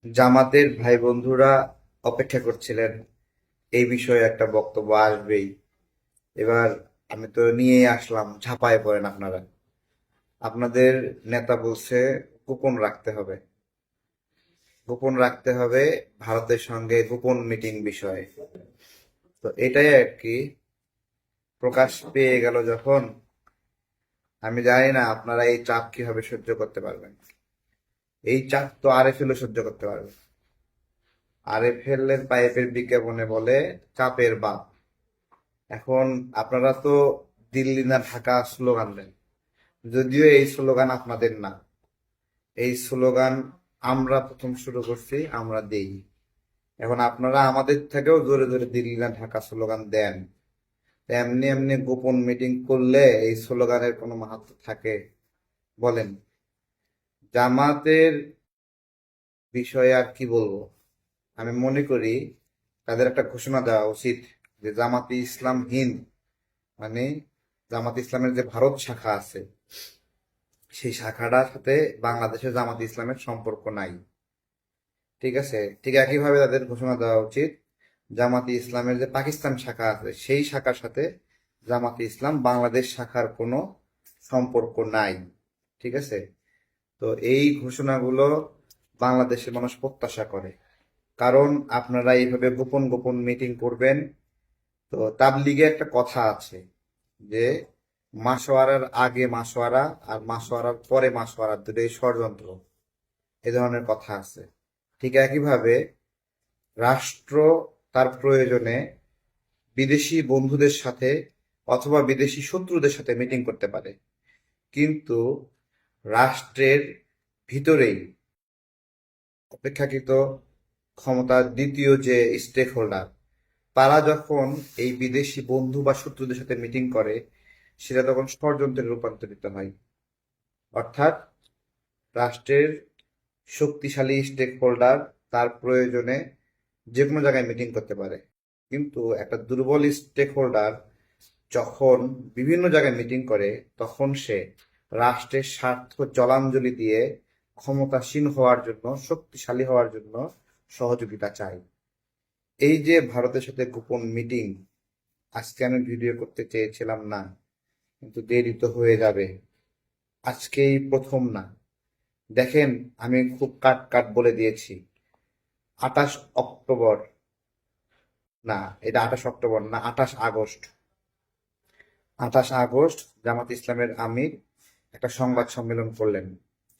জামাতের ভাই বন্ধুরা অপেক্ষা করছিলেন এই বিষয়ে একটা বক্তব্য আসবেই। এবার আমি তো নিয়েই আসলাম, ঝাঁপায় পড়েন আপনারা। আপনাদের নেতা বলছে গোপন রাখতে হবে, গোপন রাখতে হবে ভারতের সঙ্গে গোপন মিটিং বিষয়ে। তো এটাই আর কি, প্রকাশ পেয়ে গেল যখন। আমি জানি না আপনারা এই চাপ কিভাবে সহ্য করতে পারবেন। এই চাপ তো আরএফএলও সহ্য করতে পারবে। আরএফএল এর পাইপের বিজ্ঞাপনে বলে চাপের বাপ। এখন আপনারা তো দিল্লি না ঢাকা স্লোগান দেন, যদিও এই স্লোগান আপনাদের না। এই স্লোগান আমরা প্রথম শুরু করছি, আমরা দেই। এখন আপনারা আমাদের থেকেও জোরে জোরে দিল্লি না ঢাকা স্লোগান দেন। তো এমনি এমনি গোপন মিটিং করলে এই স্লোগানের কোনো মাহাত্ম্য থাকে? বলেন। জামাতের বিষয়ে আর কি বলবো। আমি মনে করি তাদের একটা ঘোষণা দেওয়া উচিত যে জামাতে ইসলাম হিন্দ, মানে জামাত ইসলামের যে ভারত শাখা আছে সেই শাখাটার সাথে বাংলাদেশের জামাত ইসলামের সম্পর্ক নাই। ঠিক আছে, ঠিক একইভাবে তাদের ঘোষণা দেওয়া উচিত জামাতে ইসলামের যে পাকিস্তান শাখা আছে সেই শাখার সাথে জামাতে ইসলাম বাংলাদেশ শাখার কোনো সম্পর্ক নাই। ঠিক আছে। তো এই ঘোষণাগুলো বাংলাদেশের মানুষ প্রত্যাশা করে, কারণ আপনারা এইভাবে গোপন গোপন মিটিং করবেন। তো তাবলিগে একটা কথা আছে যে মাসোয়ারার আগে মাসোয়ারা আর মাসোয়ারার পরে মাসোয়ারা দুটোই ষড়যন্ত্র, এ ধরনের কথা আছে। ঠিক একইভাবে রাষ্ট্র তার প্রয়োজনে বিদেশি বন্ধুদের সাথে অথবা বিদেশি শত্রুদের সাথে মিটিং করতে পারে, কিন্তু রাষ্ট্রের ভিতরেই অপেক্ষাকৃত ক্ষমতার দ্বিতীয় যে স্টেক হোল্ডার, তারা যখন এই বিদেশি বন্ধু বা শত্রুদের সাথে মিটিং করে, সেটা তখন ষড়যন্ত্রে রূপান্তরিত হয়। অর্থাৎ রাষ্ট্রের শক্তিশালী স্টেক হোল্ডার তার প্রয়োজনে যে কোনো জায়গায় মিটিং করতে পারে, কিন্তু একটা দুর্বল স্টেক হোল্ডার যখন বিভিন্ন জায়গায় মিটিং করে তখন সে রাষ্ট্রের স্বার্থ জলাঞ্জলি দিয়ে ক্ষমতাসীন হওয়ার জন্য, শক্তিশালী হওয়ার জন্য সহযোগিতা চায়। এই যে ভারতের সাথে গোপন মিটিং, আজকে আমি ভিডিও করতে চেয়েছিলাম না, কিন্তু দেরি তো হয়ে যাবে। আজকেই প্রথম না, দেখেন আমি খুব কাট কাট বলে দিয়েছি। 28 অক্টোবর, না এটা 28 অক্টোবর না, 28 আগস্ট। 28 আগস্ট জামাত ইসলামের আমির একটা সংবাদ সম্মেলন করলেন।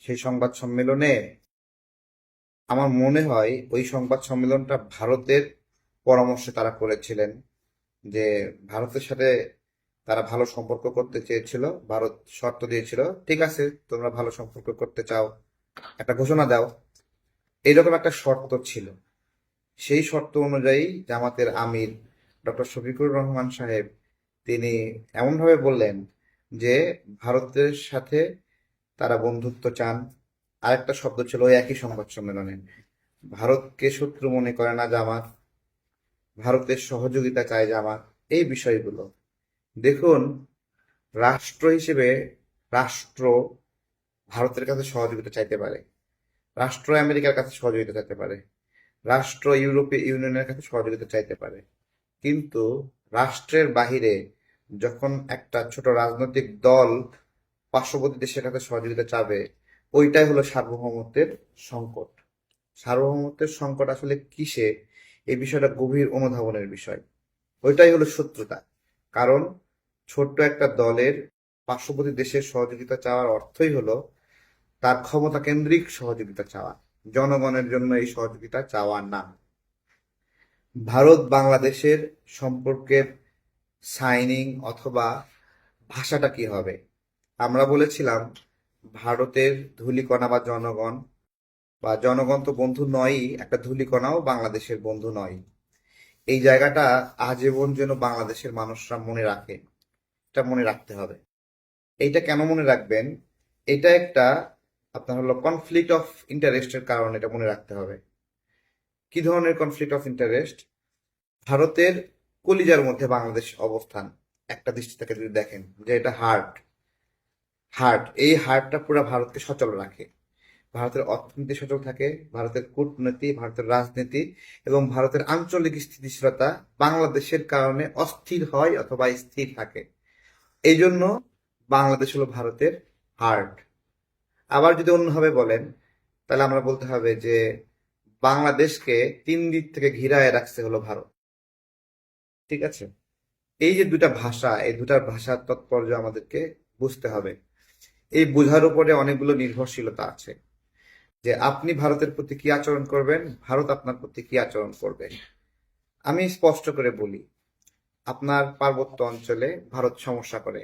সেই সংবাদ সম্মেলনে আমার মনে হয় ওই সংবাদ সম্মেলনটা ভারতের পরামর্শে তারা করেছিলেন, যে ভারতের সাথে তারা ভালো সম্পর্ক করতে চেয়েছিল। ভারত শর্ত দিয়েছিল, ঠিক আছে তোমরা ভালো সম্পর্ক করতে চাও, একটা ঘোষণা দাও, এইরকম একটা শর্ত ছিল। সেই শর্ত অনুযায়ী জামাতের আমির ডক্টর শফিকুর রহমান সাহেব তিনি এমনভাবে বললেন যে ভারতের সাথে তারা বন্ধুত্ব চান। আরেকটা শব্দ ছিল ওই একই সংবাদ সম্মেলনে, ভারতকে শত্রু মনে করে না জামাত, ভারতের সহযোগিতা চায় জামাত। এই বিষয়গুলো দেখুন, রাষ্ট্র হিসেবে রাষ্ট্র ভারতের কাছে সহযোগিতা চাইতে পারে, রাষ্ট্র আমেরিকার কাছে সহযোগিতা চাইতে পারে, রাষ্ট্র ইউরোপীয় ইউনিয়নের কাছে সহযোগিতা চাইতে পারে, কিন্তু রাষ্ট্রের বাহিরে যখন একটা ছোট রাজনৈতিক দল পার্শ্ববর্তী দেশের কাছে সহযোগিতা চাবে, ওইটাই হলো সার্বভৌমত্বের সংকট। সার্বভৌমত্বের সংকট আসলে কিসে, এই বিষয়টা গভীর অনুধাবনের বিষয়। ওইটাই হলো শত্রুতা। কারণ ছোট্ট একটা দলের পার্শ্ববর্তী দেশের সহযোগিতা চাওয়ার অর্থই হলো তার ক্ষমতা কেন্দ্রিক সহযোগিতা চাওয়া, জনগণের জন্য এই সহযোগিতা চাওয়া না। ভারত বাংলাদেশের সম্পর্কের সাইনিং অথবা ভাষাটা কি হবে? আমরা বলেছিলাম ভারতের ধূলিকণা বা জনগণ তো বন্ধু নয়ই, একটা ধূলিকণাও বাংলাদেশের বন্ধু নয়। এই জায়গাটা আজীবন যেন বাংলাদেশের মানুষরা মনে রাখে, এটা মনে রাখতে হবে। এইটা কেন মনে রাখবেন? এটা একটা আপনার হলো কনফ্লিক্ট অফ ইন্টারেস্টের কারণে এটা মনে রাখতে হবে। কি ধরনের কনফ্লিক্ট অফ ইন্টারেস্ট? ভারতের কলিজার মধ্যে বাংলাদেশ অবস্থান। একটা দৃষ্টি থেকে যদি দেখেন যে এটা হার্ট, এই হার্টটা পুরো ভারতকে সচল রাখে। ভারতের অর্থনীতি সচল থাকে, ভারতের কূটনীতি, ভারতের রাজনীতি এবং ভারতের আঞ্চলিক স্থিতিশীলতা বাংলাদেশের কারণে অস্থির হয় অথবা স্থির থাকে। এই জন্য বাংলাদেশ হলো ভারতের হার্ট। আবার যদি অন্যভাবে বলেন, তাহলে আমরা বলতে হবে যে বাংলাদেশকে 3 দিক থেকে ঘিরায় রাখছে হলো ভারত। ঠিক আছে? এই যে দুটা ভাষা, এই দুটা ভাষার তাৎপর্য আমাদেরকে বুঝতে হবে। এই বোঝার উপরে অনেকগুলো নির্ভরশীলতা আছে, যে আপনি ভারতের প্রতি কি আচরণ করবেন, ভারত আপনার প্রতি কি আচরণ করবে। আমি স্পষ্ট করে বলি, আপনার পার্বত্য অঞ্চলে ভারত সমস্যা করে।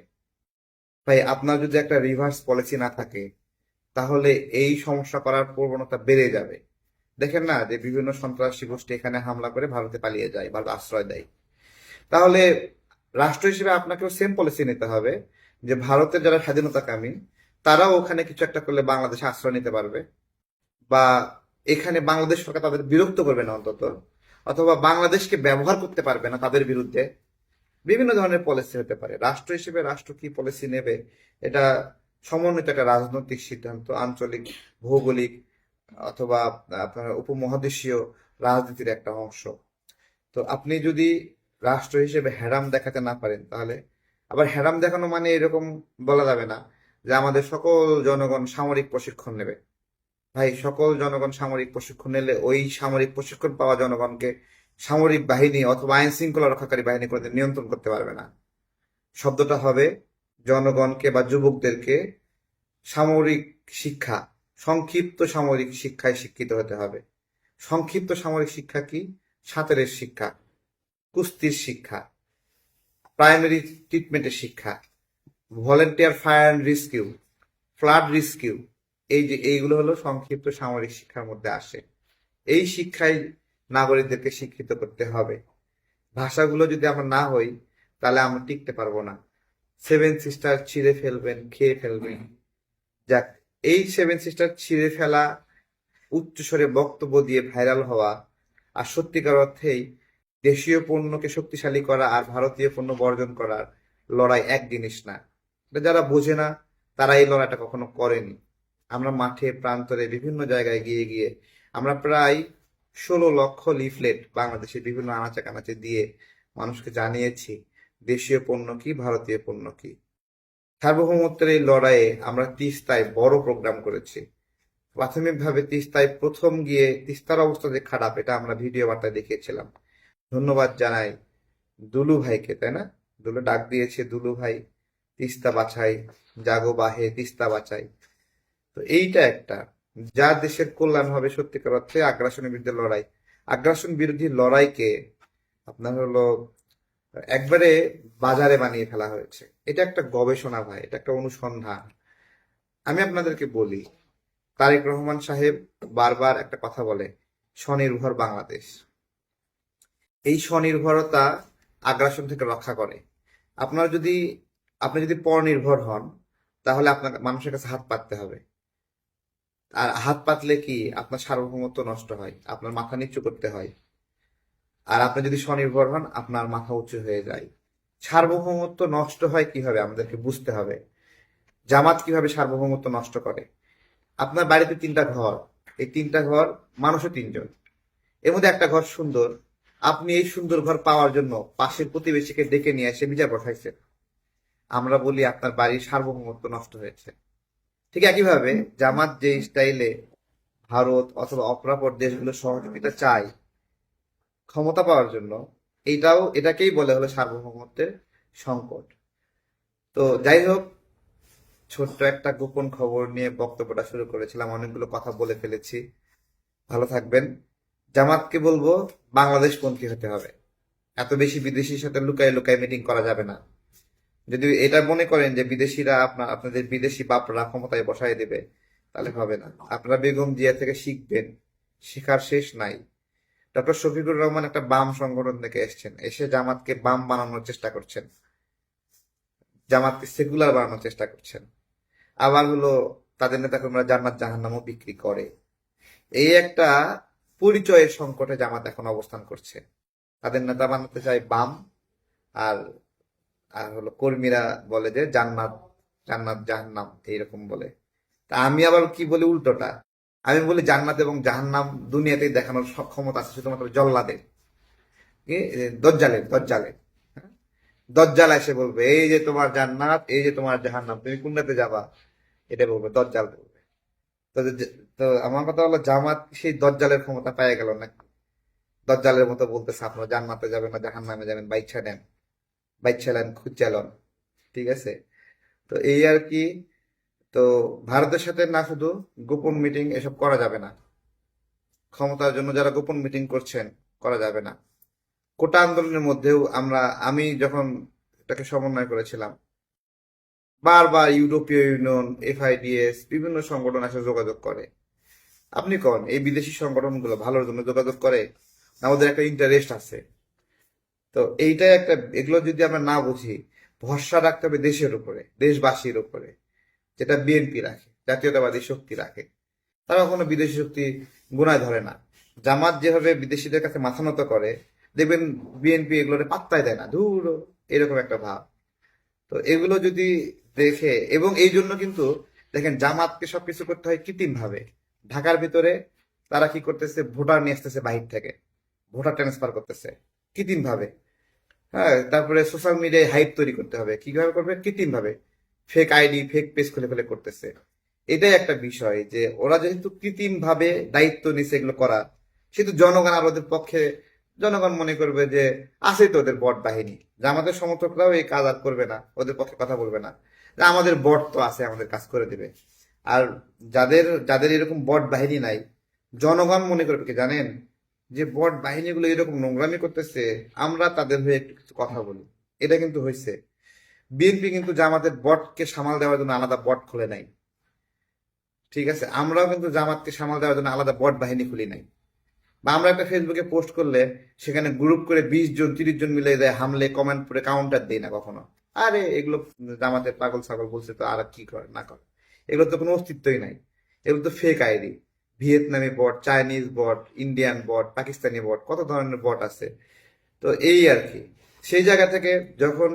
ভাই, আপনার যদি একটা রিভার্স পলিসি না থাকে, তাহলে এই সমস্যা করার প্রবণতা বেড়ে যাবে। দেখেন না যে বিভিন্ন সন্ত্রাসী গোষ্ঠী এখানে হামলা করে ভারতে পালিয়ে যায়, ভারত আশ্রয় দেয়। তাহলে রাষ্ট্র হিসেবে আপনাকেও সেম পলিসি নিতে হবে, যে ভারতের যারা স্বাধীনতাকামী তারাও ওখানে কিছু একটা করলে বাংলাদেশে আশ্রয় নিতে পারবে, বা এখানে বাংলাদেশ সরকার তাদের বিরক্ত করবে না অন্তত, অথবা বাংলাদেশকে ব্যবহার করতে পারবে না তাদের বিরুদ্ধে। বিভিন্ন ধরনের পলিসি হতে পারে। রাষ্ট্র হিসেবে রাষ্ট্র কি পলিসি নেবে, এটা সমন্বিত একটা রাজনৈতিক সিদ্ধান্ত, আঞ্চলিক, ভৌগোলিক অথবা আপনার উপমহাদেশীয় রাজনীতির একটা অংশ। তো আপনি যদি রাষ্ট্র হিসেবে হ্যারাম দেখাতে না পারেন, তাহলে আবার হ্যারাম দেখানো মানে এরকম বলা যাবে না যে আমাদের সকল জনগণ সামরিক প্রশিক্ষণ নেবে। ভাই, সকল জনগণ সামরিক প্রশিক্ষণ নিলে ওই সামরিক প্রশিক্ষণ পাওয়া জনগণকে সামরিক বাহিনী অথবা আইন শৃঙ্খলা রক্ষাকারী বাহিনী করে নিয়ন্ত্রণ করতে পারবে না। শব্দটা হবে জনগণকে বা যুবকদেরকে সামরিক শিক্ষা, সংক্ষিপ্ত সামরিক শিক্ষায় শিক্ষিত হতে হবে। সংক্ষিপ্ত সামরিক শিক্ষা কি? সাঁতারের শিক্ষা, কুস্তির শিক্ষা, প্রাইমারি ট্রিটমেন্টের শিক্ষা, volunteer fire and rescue, flood rescue. এই যে এইগুলো হলো সংক্ষিপ্ত সামরিক শিক্ষার মধ্যে আসে। এই শিক্ষায় নাগরিকদেরকে শিক্ষিত করতে হবে। ভাষাগুলো যদি আমরা না হই, তাহলে আমরা টিকতে পারবো না। সেভেন সিস্টার ছিঁড়ে ফেলবেন, খেয়ে ফেলবেন। যাক, এই সেভেন সিস্টার ছিঁড়ে ফেলা, উচ্চস্বরে বক্তব্য দিয়ে ভাইরাল হওয়া, আর সত্যিকার অর্থেই দেশীয় পণ্যকে শক্তিশালী করা আর ভারতীয় পণ্য বর্জন করার লড়াই এক জিনিস না। এটা যারা বোঝে না, তারা এই লড়াইটা কখনো করেনি। আমরা মাঠে প্রান্তরে বিভিন্ন জায়গায় গিয়ে গিয়ে আমরা প্রায় 16 লক্ষ লিফলেট বাংলাদেশের বিভিন্ন আনাচে কানাচে দিয়ে মানুষকে জানিয়েছি দেশীয় পণ্য কি, ভারতীয় পণ্য কি। সার্বভৌমত্বের এই লড়াইয়ে আমরা তিস্তায় বড় প্রোগ্রাম করেছি। প্রাথমিকভাবে তিস্তায় প্রথম গিয়ে তিস্তার অবস্থা যে খারাপ, এটা আমরা ভিডিও বার্তায় দেখিয়েছিলাম। ধন্যবাদ জানাই দুলু ভাইকে, তাই না? দুলু ডাক দিয়েছে, দুলু ভাই তিস্তা বাঁচাই, জাগো বাহে তিস্তা বাঁচাই। তো এইটা একটা, যা দেশের কল্যাণ হবে সত্যিকার অর্থে আগ্রাসনের বিরুদ্ধে লড়াই। আগ্রাসন বিরোধী লড়াইকে আপনার হলো একবারে বাজারে বানিয়ে ফেলা হয়েছে। এটা একটা গবেষণা ভাই, এটা একটা অনুসন্ধান। আমি আপনাদেরকে বলি, তারেক রহমান সাহেব বারবার একটা কথা বলে, স্বনির্ভর বাংলাদেশ। এই স্বনির্ভরতা আগ্রাসন থেকে রক্ষা করে। আপনার যদি আপনি যদি পরনির্ভর হন, তাহলে আপনার মানুষের কাছে হাত পাততে হবে। আর হাত পাতলে কি আপনার সার্বভৌমত্ব নষ্ট হয়, আপনার মাথা নিচু করতে হয়। আর আপনি যদি স্বনির্ভর হন, আপনার মাথা উঁচু হয়ে যায়। সার্বভৌমত্ব নষ্ট হয় কিভাবে আমাদেরকে বুঝতে হবে। জামাত কিভাবে সার্বভৌমত্ব নষ্ট করে? আপনার বাড়িতে 3টা ঘর, এই 3টা ঘর, মানুষও 3জন, এর মধ্যে একটা ঘর সুন্দর। আপনি এই সুন্দর ঘর পাওয়ার জন্য পাশের প্রতিবেশীকে ডেকে নিয়ে এসে বিচার বসাইছেন। আমরা বলি আপনার বাড়ির সার্বভৌমত্ব নষ্ট হয়েছে। ঠিক একইভাবে জামাত যে স্টাইলে ভারত অথবা অপরাপর দেশগুলো সহযোগিতা চায় ক্ষমতা পাওয়ার জন্য, এটাকেই বলে হলো সার্বভৌমত্বের সংকট। তো যাই হোক, ছোট্ট একটা গোপন খবর নিয়ে বক্তব্যটা শুরু করেছিলাম, অনেকগুলো কথা বলে ফেলেছি। ভালো থাকবেন। জামাতকে বলবো বাংলাদেশপন্থী হতে হবে। এত বেশি বিদেশির সাথে লুকায় লুকায় মিটিং করা যাবে না। যদি এটা মনে করেন যে বিদেশিরা আপনাদের বিদেশি বাপরা ক্ষমতায় বসায় দেবে, তাহলে হবে না। আপনারা বেগম জিয়া থেকে শিখবেন, শেখার শেষ নাই। ডক্টর শফিকুর রহমান একটা বাম সংগঠন থেকে এসছেন, এসে জামাতকে বাম বানানোর চেষ্টা করছেন, জামাতকে সেকুলার বানানোর চেষ্টা করছেন। আবার হলো তাদের নেতাকর্মীরা জান্নাত জাহান্নামও বিক্রি করে। এই একটা পরিচয়ের সংকটে জামাত এখন অবস্থান করছে। তাদের নেতা বানাতে চায় বাম, আর আর হলো কর্মীরা বলে যে জান্নাত জান্নাত জাহান্নাম এইরকম বলে। তা আমি আবার কি বলি উল্টোটা, আমি বলি জান্নাত এবং জাহান্নাম দুনিয়াতেই দেখানোর ক্ষমতা আছে শুধুমাত্র জল্লাদের, কি দজ্জালের দজ্জালের হ্যাঁ? দজ্জাল এসে বলবে এই যে তোমার জান্নাত, এই যে তোমার জাহান্নাম, তুমি কোনটাতে যাবা, এটা বলবে দজ্জাল বলবে। তো তো আমার কথা হলো জামাত সেই দজ্জালের ক্ষমতা পেয়ে গেল না, দজ্জালের মতো বলতেছে আপনারা জান্নাতে যাবেন না জাহান্নামে যাবেন, বাইচ্ছা নেন, বাইচ্ছা নেন, খুঁজালন, ঠিক আছে। তো এই আর কি। তো ভারতের সাথে না শুধু গোপন মিটিং এসব করা যাবে না, ক্ষমতার জন্য যারা গোপন মিটিং করছেন করা যাবে না। কোটা আন্দোলনের মধ্যেও আমি যখন এটাকে সমন্বয় করেছিলাম, বারবার ইউরোপীয় ইউনিয়ন, এফআইডিএস বিভিন্ন সংগঠন এসে যোগাযোগ করে। আপনি কোন এই বিদেশি সংগঠনগুলো ভালোর জন্য যোগাযোগ করে না ওদের একটা ইন্টারেস্ট আছে? তো এইটাই একটা, এগুলো যদি আমরা না বুঝি, ভরসা রাখতে হবে দেশের উপরে, দেশবাসীর উপরে, যেটা বিএনপি রাখে, জাতীয়তাবাদী শক্তি রাখে। তারা কোনো বিদেশি শক্তি গুনায় ধরে না। জামাত যেভাবে বিদেশিদের কাছে মাথা নত করে, দেখবেন বিএনপি এগুলোরে পাত্তাই দেয় না, ধুর, এরকম একটা ভাব। তো এগুলো যদি দেখে, এবং এই জন্য কিন্তু দেখেন জামাতকে সবকিছু করতে হয় কৃত্রিম ভাবে। ঢাকার ভিতরে তারা কি করতেছে, ভোটার নিয়ে আসতেছে বাহির থেকে, ভোটার ট্রান্সফার করতেছে কৃত্রিম ভাবে। হ্যাঁ, তারপরে সোশ্যাল মিডিয়ায় হাইপ তৈরি করতে হবে, কিভাবে করবে, কৃত্রিম ভাবে, ফেক আইডি ফেক পেজ খুলে খুলে করতেছে। এটাই একটা বিষয় যে ওরা যেহেতু কৃত্রিম ভাবে দায়িত্ব নিছে এগুলো করা, সেহেতু জনগণ আর ওদের পক্ষে, জনগণ মনে করবে যে আছে তো ওদের বট বাহিনী, যে আমাদের সমর্থকরাও এই কাজ আর করবে না, ওদের পক্ষে কথা বলবে না, যে আমাদের বট তো আছে, আমাদের কাজ করে দেবে। আর যাদের যাদের এরকম বট বাহিনী নাই, জনগণ মনে করবে কি জানেন, যে বট বাহিনীগুলো এরকম নোংরামি করতেছে, আমরা তাদের হয়ে একটু কিছু কথা বলি। এটা কিন্তু হয়েছে। বিএনপি কিন্তু জামাতের বটকে সামাল দেওয়ার জন্য আলাদা বট খুলে নাই, ঠিক আছে। আমরাও কিন্তু জামাতকে সামাল দেওয়ার জন্য আলাদা বট বাহিনী খুলি নাই। বা আমরা একটা ফেসবুকে পোস্ট করলে সেখানে গ্রুপ করে 20 জন 30 জন মিলে দেয়, হামলে কমেন্ট করে কাউন্টার দেই না কখনো। আরে এগুলো জামাতের পাগল ছাগল বলছে তো আর কি করে না করে, এগুলো তো কোনো অস্তিত্বই নাই। এগুলো তো ফেক আইডি, ভিয়েতনামি বট, চাইনিজ বট, ইন্ডিয়ান বট, পাকিস্তানি বট, কত ধরনের বট আছে। তো এই আর কি। সেই জায়গা থেকে যখন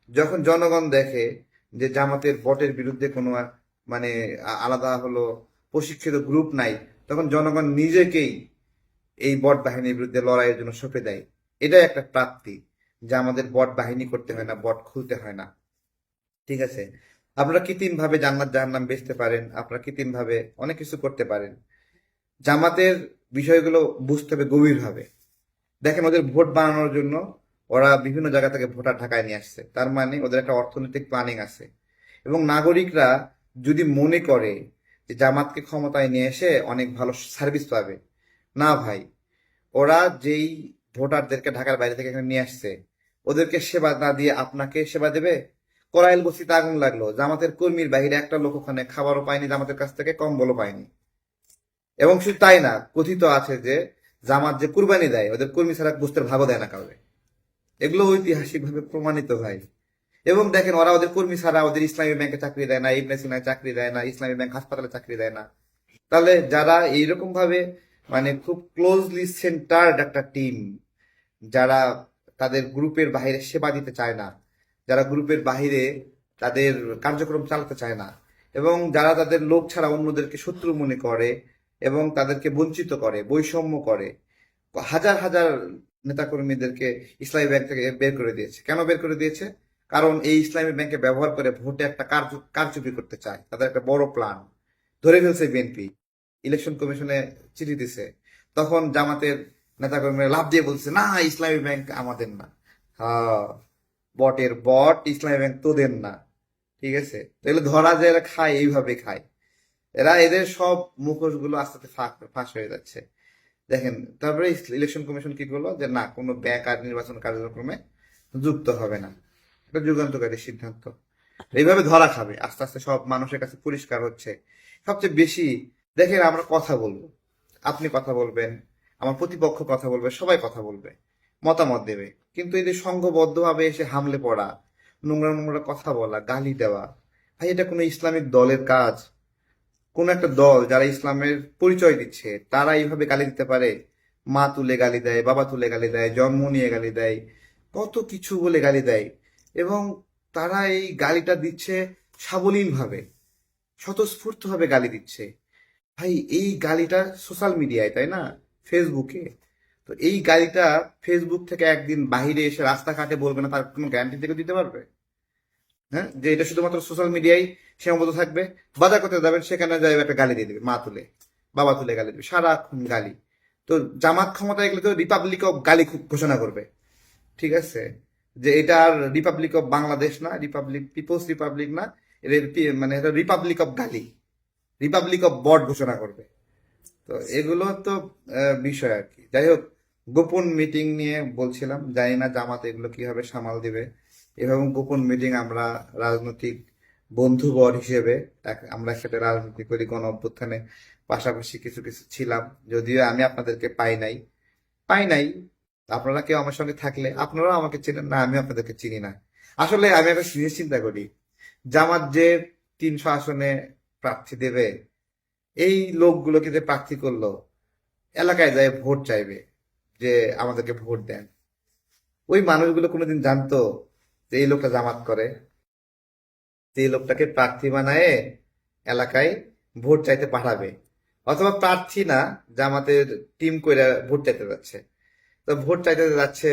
যখন জনগণ দেখে যে জামাতের বটের বিরুদ্ধে কোনো মানে আলাদা হলো প্রশিক্ষিত গ্রুপ নাই, তখন জনগণ নিজেকেই এই বট বাহিনীর বিরুদ্ধে লড়াইয়ের জন্য সঁপে দেয়। এটাই একটা প্রাপ্তি, যে আমাদের বট বাহিনী করতে হয় না, বট খুলতে হয় না, ঠিক আছে। আপনারা কৃত্রিম ভাবে জান্নাত জাহান্নাম বেচতে পারেন, আপনারা কৃত্রিম ভাবে অনেক কিছু করতে পারেন। জামাতের বিষয়গুলো বুঝতে হবে গভীরভাবে। দেখেন ওদের ভোট বানানোর জন্য ওরা বিভিন্ন জায়গা থেকে ভোটার ঢাকায় নিয়ে আসছে, তার মানে ওদের একটা অর্থনৈতিক প্ল্যানিং আছে। এবং নাগরিকরা যদি মনে করে যে জামাতকে ক্ষমতায় নিয়ে এসে অনেক ভালো সার্ভিস পাবে, না ভাই, ওরা যেই ভোটারদেরকে ঢাকার বাইরে থেকে এখানে নিয়ে আসছে, ওদেরকে সেবা না দিয়ে আপনাকে সেবা দেবে? করাইল বস্তিতে আগুন লাগলো, জামাতের কর্মীর বাইরে একটা লোক ওখানে খাবারও পায়নি, জামাতের কাছ থেকে কম্বলও পায়নি। এবং শুধু তাই না, কথিত আছে যে জামাত যে কুরবানি দেয় ওদের কর্মী ছাড়া গোস্তের ভাগও দেয় না কাউকে। এগুলো ঐতিহাসিক ভাবে প্রমাণিত ভাই। এবং দেখেন ওরা ওদের কর্মী ছাড়া ওদের ইসলামী ব্যাংকে চাকরি দেয় না, ইবনে সিনায় চাকরি দেয় না, ইসলামী ব্যাংক হাসপাতালে চাকরি দেয় না। তাহলে যারা এইরকম ভাবে মানে খুব ক্লোজলি সেন্টার্ড একটা টিম, যারা তাদের গ্রুপের বাইরে সেবা দিতে চায় না, যারা গ্রুপের বাইরে তাদের কার্যক্রম চালাতে চায় না, এবং যারা তাদের লোক ছাড়া অন্যদেরকে শত্রু মনে করে এবং তাদেরকে বঞ্চিত করে, বৈষম্য করে, হাজার হাজার নেতাকর্মীদেরকে ইসলামী ব্যাংক থেকে বের করে দিয়েছে। কেন বের করে দিয়েছে? কারণ এই ইসলামী ব্যাংকে ব্যবহার করে ভোটে একটা কারচুপি করতে চায়, তাদের একটা বড় প্ল্যান। ধরে ফেলছে বিএনপি, ইলেকশন কমিশনে চিঠি দিছে, তখন জামাতের নেতাকর্মীরা লাভ দিয়ে বলছে না ইসলামী ব্যাংক আমাদের না। হ্যাঁ, বটের বট, ইসলামী ব্যাংক তোদের না, ঠিক আছে। তাহলে ধরা যায় এরা খায়, এইভাবে খায় এরা, এদের সব মুখোশ গুলো আস্তে আস্তে ফাঁস হয়ে যাচ্ছে। দেখেন তারপরে ইলেকশন কমিশন কি করলো, যে না কোনো ব্যাংক আর নির্বাচন কার্যক্রমে যুক্ত হবে না। এটা যুগান্তকারী সিদ্ধান্ত। এইভাবে ধরা খাবে, আস্তে আস্তে সব মানুষের কাছে পরিষ্কার হচ্ছে। সবচেয়ে বেশি দেখেন আমরা কথা বলবো, আপনি কথা বলবেন, আমার প্রতিপক্ষ কথা বলবে, সবাই কথা বলবে, মতামত দেবে, কিন্তু এই যে সংঘবদ্ধভাবে এসে হামলে পড়া, নোংরা নোংরা কথা বলা, গালি দেওয়া, ভাই এটা কোনো ইসলামিক দলের কাজ? কোন একটা দল যারা ইসলামের পরিচয় দিচ্ছে তারা এইভাবে গালি দিতে পারে? মা তুলে গালি দেয়, বাবা তুলে গালি দেয়, জন্ম নিয়ে গালি দেয়, কত কিছু বলে গালি দেয়। এবং তারা এই গালিটা দিচ্ছে সাবলীল ভাবে, স্বতঃস্ফূর্ত ভাবে গালি দিচ্ছে। ভাই এই গালিটা সোশ্যাল মিডিয়ায়, তাই না, ফেসবুকে। তো এই গালিটা ফেসবুক থেকে একদিন বাইরে এসে রাস্তাঘাটে বলবে না, তার কোনো গ্যারান্টি থেকে দিতে পারবে? হ্যাঁ, যে এটা শুধুমাত্র সোশ্যাল মিডিয়ায় সীমাবদ্ধ থাকবে। বাজার করতে যাবেন, সেখানে যাই একটা গালি দিয়ে দিবে, মা তুলে বাবা তুলে গালি দিবে, সারাক্ষণ গালি। তো জামাত ক্ষমতায় গেলে তো রিপাবলিক অফ গালি ঘোষণা করবে, ঠিক আছে, যে এটা আর রিপাবলিক অফ বাংলাদেশ না, রিপাবলিক পিপলস রিপাবলিক না, মানে এটা রিপাবলিক অফ গালি, রিপাবলিক অফ বট ঘোষণা করবে। তো এগুলো তো বিষয় আর কি। যাই হোক, গোপন মিটিং নিয়ে বলছিলাম, জানি না জামাত এগুলো কিভাবে সামাল দিবে। এভাবে গোপন মিটিং আমরা রাজনৈতিক বন্ধুবর হিসেবে আমরা একসাথে রাজনীতি করি, গণ অভ্যুত্থানে পাশাপাশি কিছু কিছু ছিলাম, যদিও আমি আপনাদেরকে পাই নাই। আপনারা কেউ আমার সঙ্গে থাকলে আপনারাও আমাকে চেনেন না, আমি আপনাদেরকে চিনি না। আসলে আমি একটা জিনিস চিন্তা করি, জামাত যে 300 আসনে প্রার্থী দেবে, এই লোকগুলোকে যে প্রার্থী করলো, এলাকায় যায় ভোট চাইবে যে আমাদেরকে ভোট দেন, ওই মানুষগুলো কোনোদিন জানতো যে এই লোকটা জামাত করে? যে এই লোকটাকে প্রার্থী বানায় এলাকায় ভোট চাইতে পাঠাবে, অথবা প্রার্থী না, জামাতের টিম কইরা ভোট চাইতে যাচ্ছে। তো ভোট চাইতে যাচ্ছে,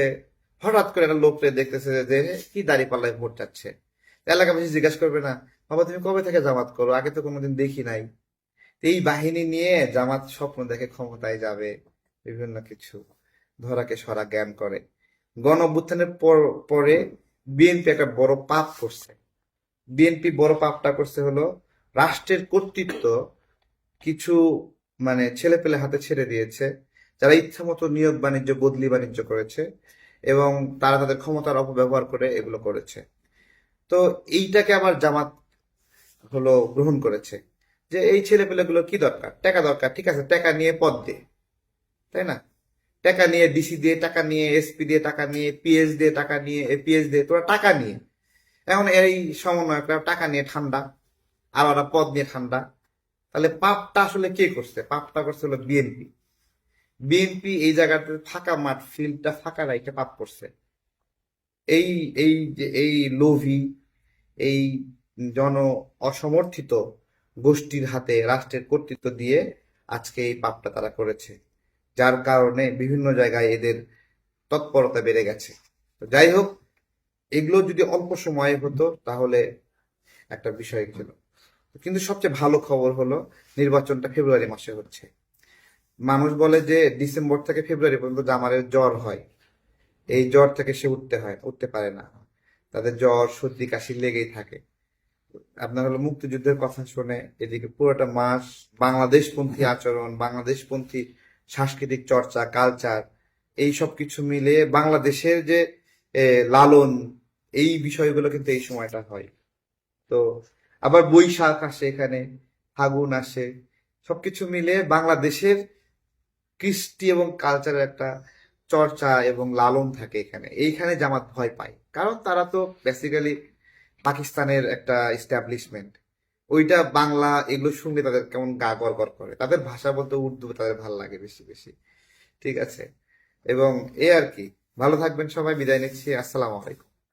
হঠাৎ করে একটা লোককে দেখতেছে যে কি দাড়ি পাল্লায় ভোট চাচ্ছে। এলাকাবাসী জিজ্ঞাসা করবে না, বাবা তুমি কবে থেকে জামাত করো, আগে তো কোনোদিন দেখি নাই? এই বাহিনী নিয়ে জামাত স্বপ্ন দেখে ক্ষমতায় যাবে, বিভিন্ন কিছু ধরাকে সরা জ্ঞান করে। গণ অভ্যুত্থানের পরে বিএনপি একটা বড় পাপ করছে। বিএনপি বড় পাপটা করছে হলো, রাষ্ট্রের কর্তৃত্ব কিছু মানে ছেলে পেলে হাতে ছেড়ে দিয়েছে, যারা ইচ্ছা মতো নিয়োগ বাণিজ্য বদলি বাণিজ্য করেছে, এবং তারা তাদের ক্ষমতার অপব্যবহার করে এগুলো করেছে। তো এইটাকে আবার জামাত হলো গ্রহণ করেছে, যে এই ছেলে পেলেগুলো কি দরকার, টাকা দরকার, ঠিক আছে, টাকা নিয়ে পদ দে, তাই না? টাকা নিয়ে ডিসি দিয়ে, টাকা নিয়ে এসপি দিয়ে, টাকা নিয়ে পিএস দিয়ে, টাকা নিয়ে এপিএস দিয়ে, তোরা টাকা নিয়ে এখন এই সমন্বয়করা টাকা নিয়ে ঠান্ডা, আর ওরা পদ নিয়ে ঠান্ডা। তাহলে পাপটা আসলে কে করছে? পাপটা করছে হলো বিএনপি। বিএনপি এই জায়গাতে ফাঁকা মাঠ, ফিল্ডটা ফাঁকা রাইখে পাপ করছে। এই এই যে এই লোভী, এই জন অসমর্থিত গোষ্ঠীর হাতে রাষ্ট্রের কর্তৃত্ব দিয়ে আজকে এই পাপটা তারা করেছে, যার কারণে বিভিন্ন জায়গায় এদের তৎপরতা বেড়ে গেছে। তো যাই হোক, এগুলো যদি অল্প সময়ে হতো তাহলে একটা বিষয় ছিল। কিন্তু সবচেয়ে ভালো খবর হলো নির্বাচনটা ফেব্রুয়ারি মাসে হচ্ছে। মানুষ বলে যে ডিসেম্বর থেকে ফেব্রুয়ারি পর্যন্ত জামারের জ্বর হয়, এই জ্বর থেকে সে উঠতে পারে না, তাদের জ্বর সর্দি কাশি লেগেই থাকে। আপনার হলো মুক্তিযুদ্ধের কথা শুনে এদিকে পুরোটা মাস বাংলাদেশপন্থী আচরণ, বাংলাদেশপন্থী সাংস্কৃতিক চর্চা, কালচার, এই সব কিছু মিলে বাংলাদেশের যে লালন, এই বিষয়গুলো কিন্তু এই সময়টা হয়। তো আবার বৈশাখ আসে এখানে, ফাগুন আসে, সবকিছু মিলে বাংলাদেশের কৃষ্টি এবং কালচারের একটা চর্চা এবং লালন থাকে এখানে। এইখানে জামাত ভয় পায়, কারণ তারা তো বেসিক্যালি পাকিস্তানের একটা এস্টাবলিশমেন্ট। ওইটা বাংলা এগুলো শুনলে তাদের কেমন গা গড় করে, তাদের ভাষা বলতে উর্দু তাদের ভালো লাগে বেশি বেশি, ঠিক আছে। এবং এ আর কি। ভালো থাকবেন সবাই, বিদায় নিচ্ছি, আসসালামু আলাইকুম।